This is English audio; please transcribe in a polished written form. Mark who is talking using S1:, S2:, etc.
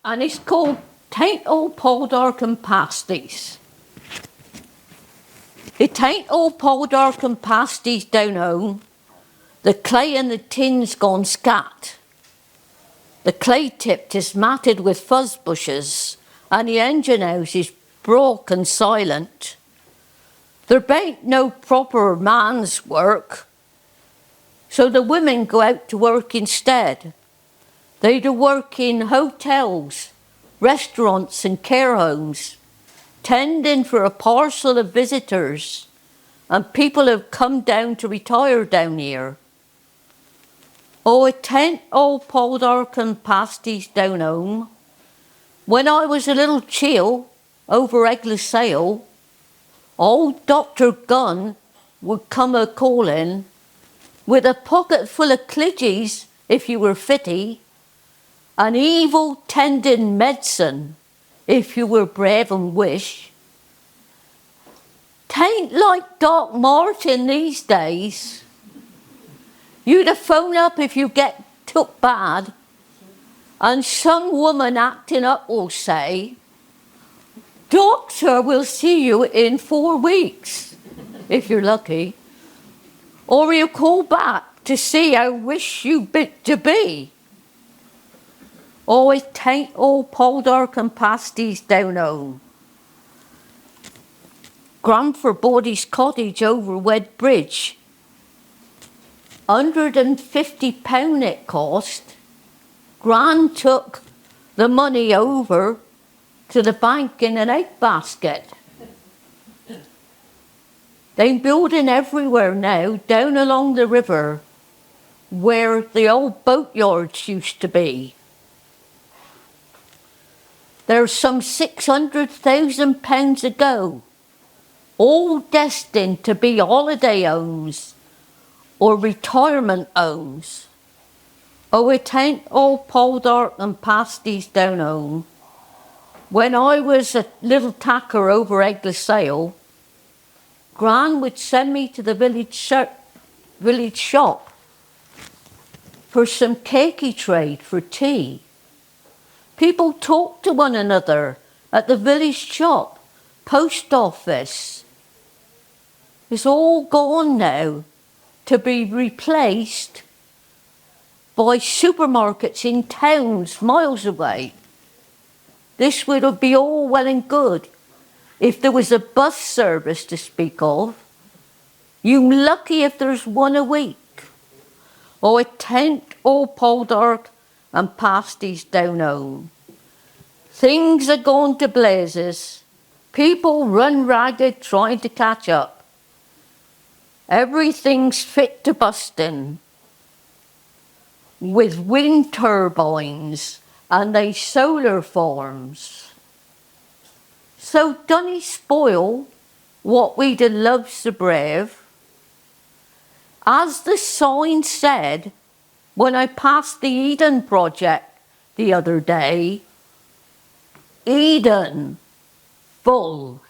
S1: and it's called Tain't All Poldark and Pasties. It ain't all Poldark and Pasties down home. The clay and the tin's gone scat. The clay tipped is matted with fuzz bushes, and the engine house is broke and silent. There bain't no proper man's work, so the women go out to work instead. They do work in hotels, restaurants and care homes, tending for a parcel of visitors, and people have come down to retire down here. Oh, it ain't all Poldark and Pasties down home. When I was a little chiel over Eglisale, old Dr. Gunn would come a-calling with a pocket full of clidgies if you were fitty, and evil tending medicine if you were brave and wish. Tain't like Doc Martin these days. You'd a phone up if you get took bad, and some woman acting up will say, "Doctor will see you in 4 weeks," if you're lucky. Or you call back to see how wish you bit to be. Oh, it ain't all Poldark and Pasties down home. Gramford Body's cottage over Wed Bridge, £150 it cost. Gran took the money over to the bank in an egg basket. They're building everywhere now, down along the river, where the old boatyards used to be. There's some £600,000 ago, all destined to be holiday homes or retirement homes. Oh, it ain't all Poldark and Pasties down home. When I was a little tacker over Eglisale, Gran would send me to the village shop for some cakey trade for tea. People talked to one another at the village shop, post office. It's all gone now to be replaced by supermarkets in towns miles away. This would be all well and good if there was a bus service to speak of. You're lucky if there's one a week. Oh, it ain't all Poldark and Pasties down home. Things are gone to blazes. People run ragged trying to catch up. Everything's fit to busting with wind turbines and they solar farms. So dunny spoil what we'd have loved so brave. As the sign said when I passed the Eden project the other day, Eden full.